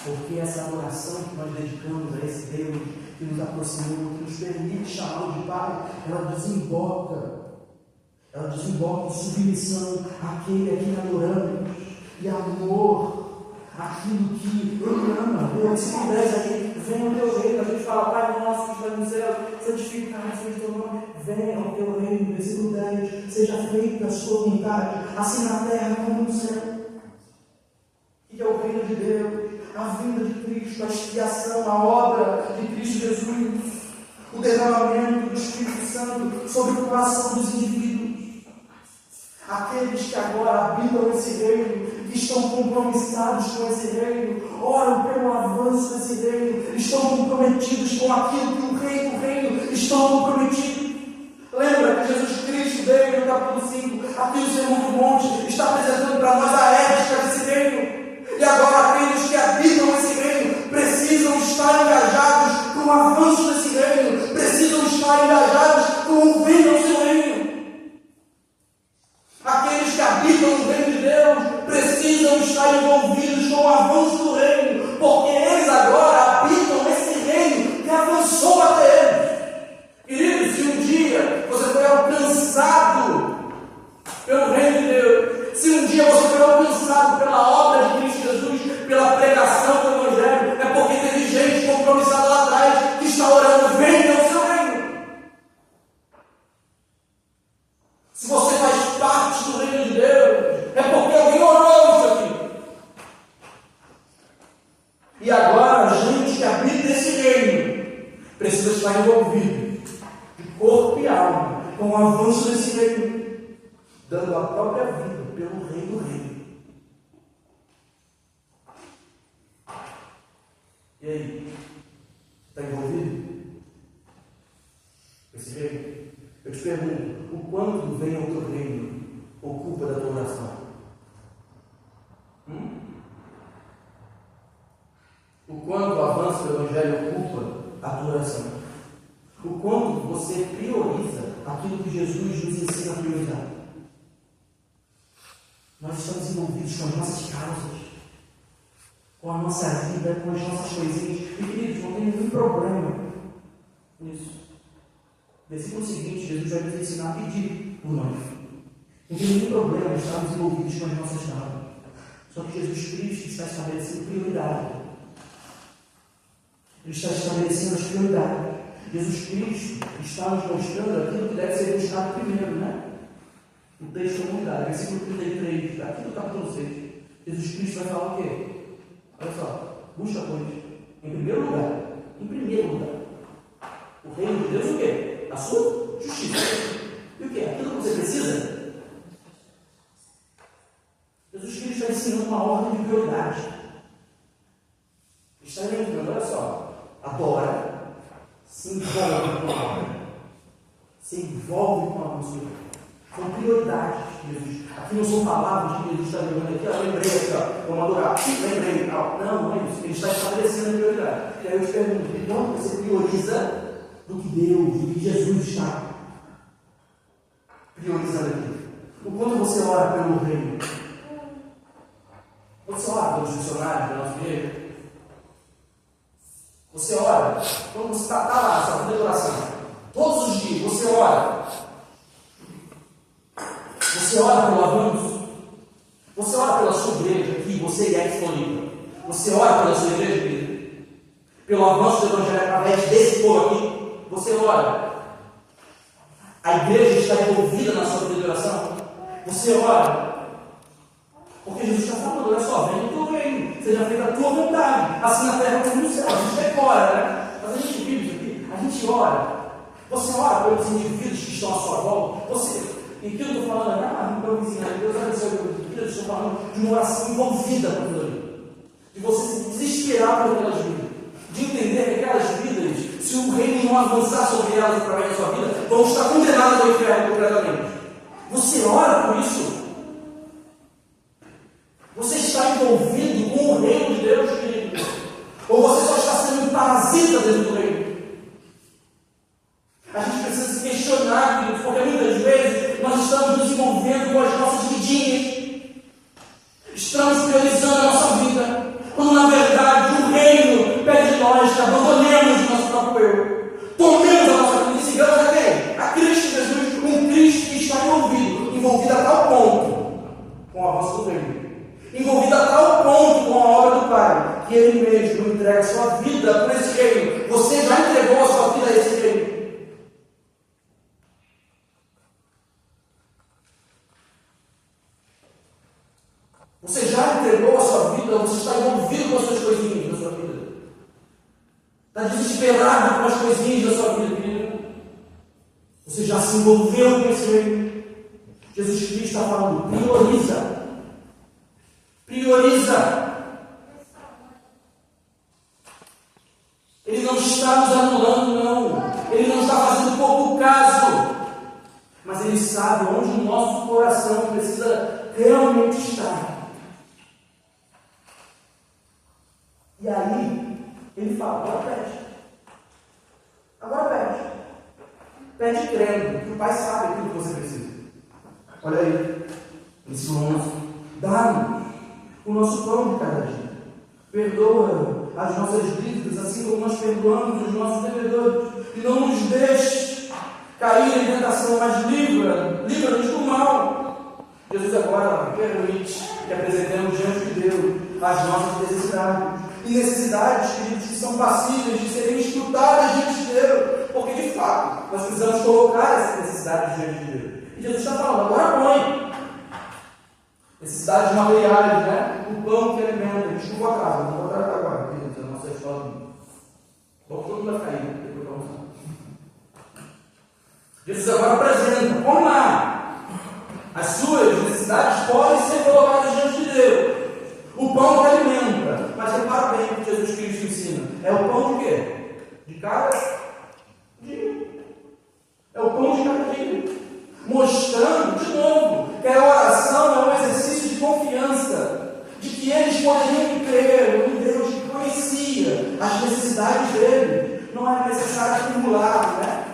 Porque essa oração que nós dedicamos a esse Deus que nos aproximou, que nos permite chamá-lo de Pai, ela desemboca em submissão àquele a quem adoramos, e amor àquilo que Ele ama. O versículo 10 aqui, venha o teu reino. A gente fala, Pai nosso que está no céu, santificado seja o teu nome, venha o teu reino. Versículo 10, seja feita a sua vontade, assim na terra como no céu. Que é o reino de Deus, a vinda de Cristo, a expiação, a obra de Cristo Jesus, o derramamento do Espírito Santo sobre o coração dos indivíduos. Aqueles que agora habitam esse reino, que estão compromissados com esse reino, oram pelo avanço desse reino, estão comprometidos com aquilo que o reino estão comprometidos. Lembra que Jesus Cristo veio no capítulo 5, aqui no Sermão do Monte, está apresentando para nós a ética desse reino. E agora aqueles que habitam esse reino precisam estar engajados com o avanço desse reino, precisam estar engajados com o bem ao seu reino. Aqueles que habitam no reino de Deus precisam estar envolvidos com o avanço do reino, porque eles agora habitam nesse reino que avançou até eles. Queridos, se um dia você foi alcançado pelo reino de Deus, se um dia você foi alcançado pela obra de Cristo Jesus, pela pregação do Evangelho, é porque teve gente compromissada lá atrás que está orando, venha ao seu reino. Se você faz parte do reino de Deus, é porque alguém orou isso aqui. E agora a gente que habita esse reino precisa estar envolvido de corpo e alma com o avanço desse reino, dando a própria vida pelo rei do reino. E aí? Está envolvido com esse reino? Eu te pergunto, o quanto vem ao teu reino ocupa da tua oração? O quanto o avanço do Evangelho ocupa a tua oração? O quanto você prioriza aquilo que Jesus nos ensina a priorizar? Nós estamos envolvidos com as nossas causas, com a nossa vida, com as nossas coisinhas. E queridos, não tem nenhum problema nisso. Versículo seguinte, Jesus vai nos ensinar a pedir por nós. Não tem nenhum problema estarmos envolvidos com as nossas causas. Só que Jesus Cristo está estabelecendo prioridade. Ele está estabelecendo as prioridades. Jesus Cristo está nos mostrando aquilo que deve ser buscado primeiro, né? O texto é muito claro, versículo 33, aqui do capítulo 6. Jesus Cristo vai falar o quê? Olha só, busca, pois, em primeiro lugar, o reino de Deus, o quê? A sua justiça. E o quê? Aquilo que você precisa. Jesus Cristo está ensinando uma ordem de prioridade. Está lembrando, olha só, adora, se envolve com a obra, se envolve com a música. São prioridades de Jesus. Aqui não são palavras que Jesus está lembrando aqui. Lembrei aqui, vamos adorar. Lembrei. Não é isso. Ele está estabelecendo a prioridade. E aí eu te pergunto, então você prioriza do que Deus, do que Jesus está priorizando aqui? O quanto você ora pelo reino? Você ora pelos missionários da nossa igreja? Você ora? Quando você está lá, sua vida de oração, todos os dias você ora. Você ora pelo avanço? Você ora pela sua igreja aqui, você é ex-Floripa. Você ora pela sua igreja, querido? Pelo avanço do Evangelho através desse povo aqui? Você ora? A igreja está envolvida na sua vida de oração? Você ora? Porque Jesus está falando, olha só, vem do teu reino, seja feita a tua vontade, assim na terra como no céu. A gente decora, né? Mas a gente vive isso aqui, a gente ora. Você ora pelos indivíduos que estão à sua volta? E o que eu estou falando é, meu vizinho, Deus abençoe o meu filho, eu estou falando de uma oração envolvida com aquilo ali. De você se desesperar por aquelas vidas. De entender que aquelas vidas, se o reino não avançar sobre elas através da sua vida, vão estar condenadas ao inferno completamente. Você ora por isso? Você está envolvido com o reino de Deus, querido? Ou você só está sendo um parasita dentro do reino? A gente precisa se questionar, queridos, porque muitas Você já entregou a sua vida? Você está envolvido com as suas coisinhas da sua vida? Está desesperado com as coisinhas da sua vida, querido? Você já se envolveu com esse reino? Jesus Cristo está falando, prioriza. Prioriza. Ele não está nos anulando, não. Ele não está fazendo pouco caso. Mas Ele sabe onde o nosso coração precisa realmente estar. E aí, Ele fala, agora pede. Agora pede. Pede crendo, que o Pai sabe aquilo que você precisa. Olha aí, versículo 11. Dá-nos o nosso pão de cada dia. Perdoa as nossas dívidas, assim como nós perdoamos os nossos devedores. E não nos deixe cair em tentação, mas livra-nos do mal. Jesus agora permite que apresentemos diante de Deus as nossas necessidades. E necessidades, queridos, que são passíveis de serem escrutadas diante de Deus. Porque, de fato, nós precisamos colocar essas necessidades diante de Deus. E Jesus está falando, agora põe. Necessidades materiais, né? O pão que alimenta. Desculpa a casa, não vou tratar agora, queridos, a nossa história. Bom, todo mundo vai cair, depois vamos lá. Jesus agora apresenta, vamos lá. As suas necessidades podem ser colocadas diante de Deus. O pão que alimenta. Mas repara bem o que Jesus Cristo ensina. É o pão de quê? De cada dia. É o pão de cada dia. Mostrando, de novo, que a oração é um exercício de confiança, de que eles poderiam crer em Deus que conhecia as necessidades deles. Não era necessário acumular, né?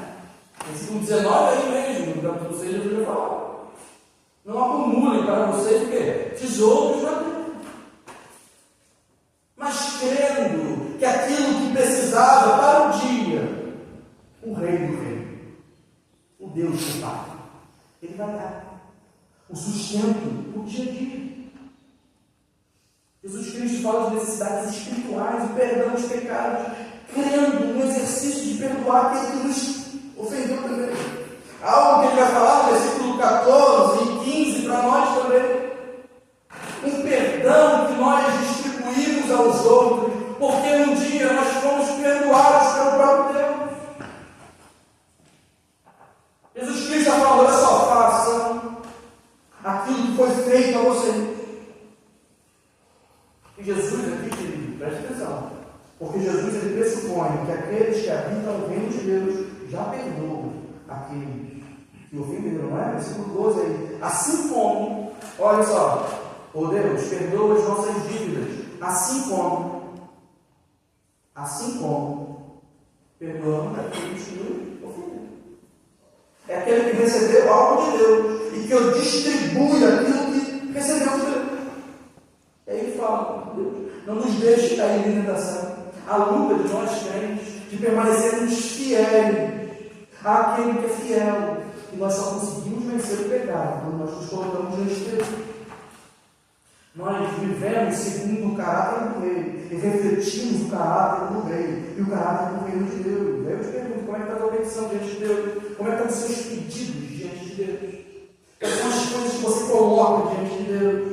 Versículo 19 aí mesmo, no capítulo 6, Jesus vai falar. Não acumulem para vocês o quê? Tesouros na terra. Mas crendo que aquilo que precisava para o dia, o Rei do Reino, o Deus do Pai, Ele vai dar o sustento, o dia a dia. Jesus Cristo fala de necessidades espirituais, o perdão dos pecados, crendo no exercício de perdoar aquele que nos ofendeu também. Algo que ele vai falar no versículo 14 e 15 para nós também. Um perdão que nós distribuímos aos outros, porque um dia nós fomos perdoados pelo próprio Deus. Jesus Cristo está falando, olha só, façam aquilo que foi feito a vocês. E Jesus aqui, querido, preste atenção, porque Jesus ele pressupõe que aqueles que habitam o reino de Deus já perdoam aqueles que ofenderam, não é? Versículo 12 aí. Assim como, olha só, ó Deus, perdoa as nossas dívidas, assim como perdoamos aqueles que nos ofenderam. É aquele que recebeu algo de Deus e que eu distribui aquilo que recebeu de Deus. E aí ele fala, Deus, não nos deixe cair em tentação. A luta de nós crentes de permanecermos fiéis àquele que é fiel. E nós só conseguimos vencer o pecado quando nós nos colocamos diante de Deus. Nós vivemos segundo o caráter do Rei e refletimos o caráter do Rei e o caráter do reino de Deus. Aí eu te pergunto, como é que está a tua petição diante de Deus? Como é que estão os seus pedidos diante de Deus? Quais são as coisas que você coloca diante de Deus?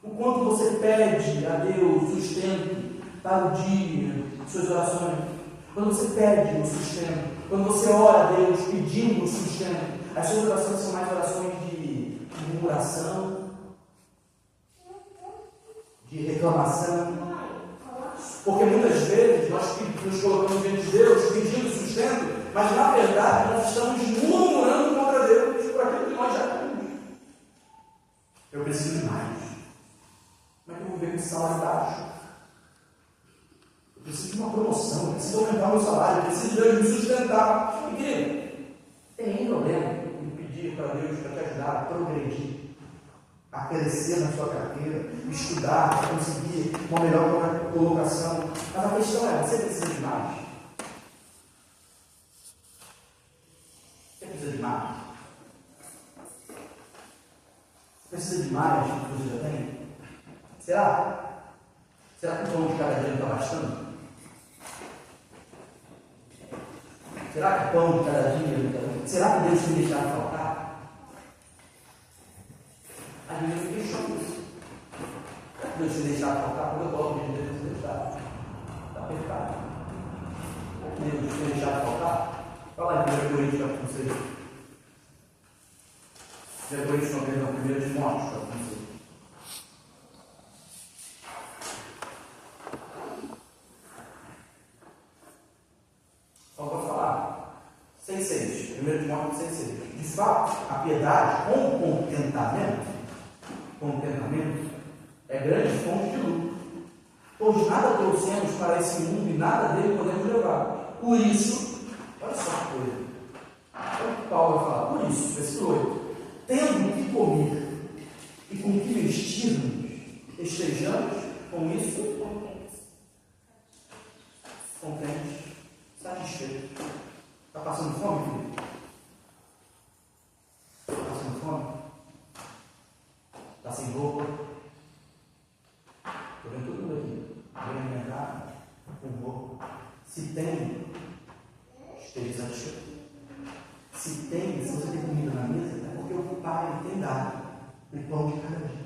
O quanto você pede a Deus sustento para o dia de suas orações? Quando você pede o sustento, quando você ora a Deus pedindo o sustento, as suas orações são mais orações de murmuração, de reclamação. Porque muitas vezes nós nos colocamos diante de Deus pedindo sustento, mas na verdade nós estamos murmurando contra Deus por aquilo que nós já temos. Eu preciso de mais. Como é que eu vou viver com esse salário baixo? Eu preciso de uma promoção, eu preciso aumentar meu salário, eu preciso de Deus me sustentar. E querido, tem nenhum problema em pedir para Deus para te ajudar a progredir, a crescer na sua carreira, estudar, a conseguir uma melhor colocação. Mas a questão é, você precisa de mais? Você precisa de mais? Você precisa de mais do que você já tem? Será? Será que o pão de cada dia não está bastando? Será que o pão de cada dia não está? Será que Deus tem deixado faltar? Às vezes eu fiquei 6. 1 Coríntios, não, perdão, 1 Timóteo, capítulo 6. Então, vou falar. 6,6. 1 Timóteo 6,6. De fato, a piedade com contentamento, é grande fonte de lucro. Pois nada trouxemos para esse mundo e nada dele podemos levar. Por isso, olha só a coisa. Olha o que Paulo vai falar. Por isso, versículo 8. Tendo o que comer e com o que vestirmos, estejamos com isso contentes, satisfeitos. Está passando fome, filho? Está passando fome? Está sem roupa? Estou vendo tudo aqui. Bem alimentado, com roupa. Se tem, esteja satisfeito. Se você tem comida na mesa, é porque o Pai tem dado o pão de cada dia.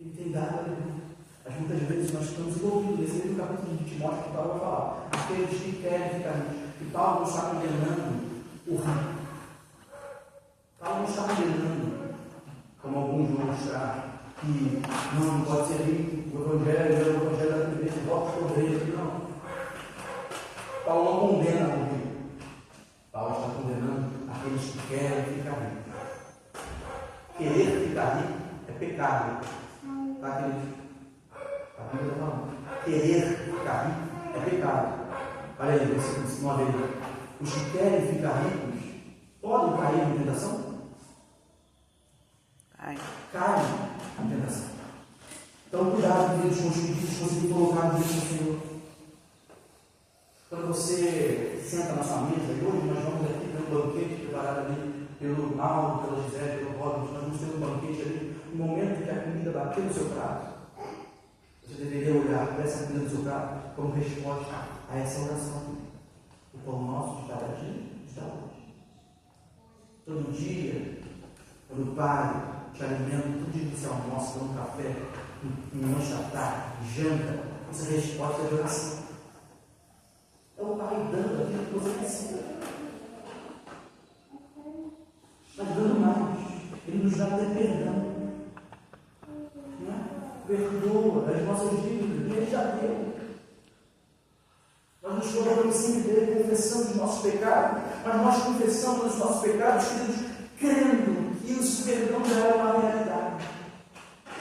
Ele tem dado a alimento. Mas muitas vezes nós estamos envolvidos nesse mesmo capítulo de Timóteo que Paulo vai falar. Aqueles que querem ficar ricos. E Paulo não está condenando o rico. Paulo não está condenando, como alguns vão mostrar, que não pode ser rico, o evangelho da primeira volta para o poder. Não. Paulo não condena o rico. Paulo está condenando aqueles que querem ficar ricos. Querer ficar rico é pecado. Tá, querido? A Bíblia está falando. Querer ficar rico é pecado. Olha aí, versículo 9. Os que querem ficar ricos podem cair em tentação? Caem em tentação. Então, cuidado, queridos, com os pedidos que você tem colocado diante do Senhor. Quando você senta na sua mesa, e hoje nós vamos aqui ter um banquete preparado ali pelo Mauro, pela Gisele, pelo Robert, nós vamos ter um banquete ali, no momento em que a comida bater no seu prato. Você deveria olhar para essa comida no seu prato como resposta a essa oração. O pão nosso de cada dia está hoje. Todo dia, quando o Pai te alimenta, todo dia que você almoça, toma um café, um lanche à tarde, janta, essa resposta é de oração. É o Pai dando aquilo que você precisa. Mas dando mais. Ele nos dá até perdão. Não é? Perdoa as nossas dívidas. Ele já deu. Nós nos colocamos sempre dele, confessando os nossos pecados. Mas nós confessamos os nossos pecados, queridos, crendo que o perdão já é uma realidade.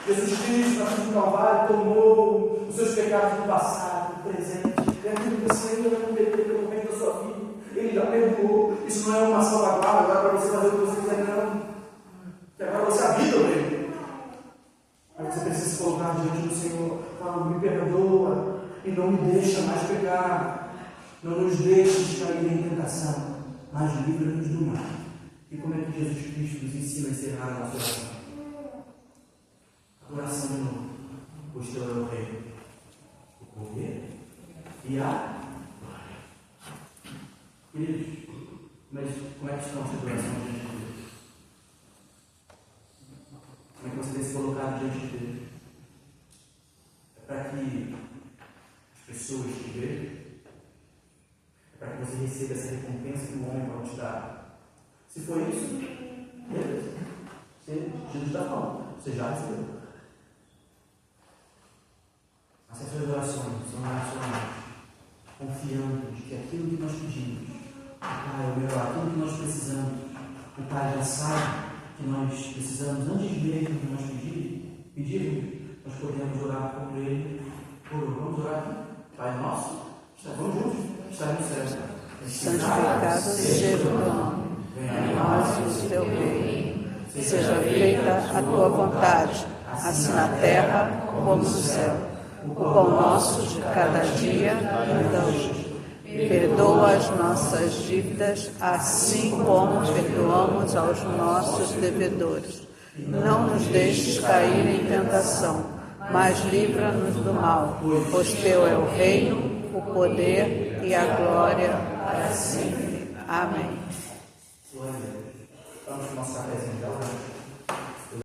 Jesus Cristo, na cruz do Calvário, tomou os seus pecados do passado, do presente. É aquilo que você ainda vai cometer pelo momento da sua vida. Ele já perdoou. Isso não é uma salvaguarda agora para você fazer o que você quiser, não. Que agora você habita nele. Mas você precisa se colocar diante do Senhor. Fala, me perdoa e não me deixa mais pecar. Não nos deixes cair em tentação, mas livra-nos do mal. E como é que Jesus Cristo nos ensina a encerrar a nossa oração? A oração de novo. Pois teu é o reino, o poder e a glória. Queridos, mas como é que estão essas orações diante de Deus? Como é que você tem se colocado diante de Deus? É para que as pessoas te vejam? É para que você receba essa recompensa que o homem pode te dar? Se for isso, beleza. Jesus está falando, você já recebeu. Mas essas orações são orações confiando de que aquilo que nós pedimos, o Pai, o melhor, aquilo que nós precisamos, o Pai já sabe que nós precisamos, antes mesmo de nós pedirmos, nós podemos orar por Ele. Vamos orar aqui. Pai nosso, vamos juntos, está no céu. Santificado seja o teu nome, venha a nós o teu reino, seja feita a tua vontade, assim na terra como no céu. O pão nosso de cada dia nos dá hoje. Perdoa as nossas dívidas, assim como perdoamos aos nossos devedores. Não nos deixes cair em tentação, mas livra-nos do mal, pois teu é o reino, o poder e a glória para sempre. Amém. Vamos para o nosso cafezinho,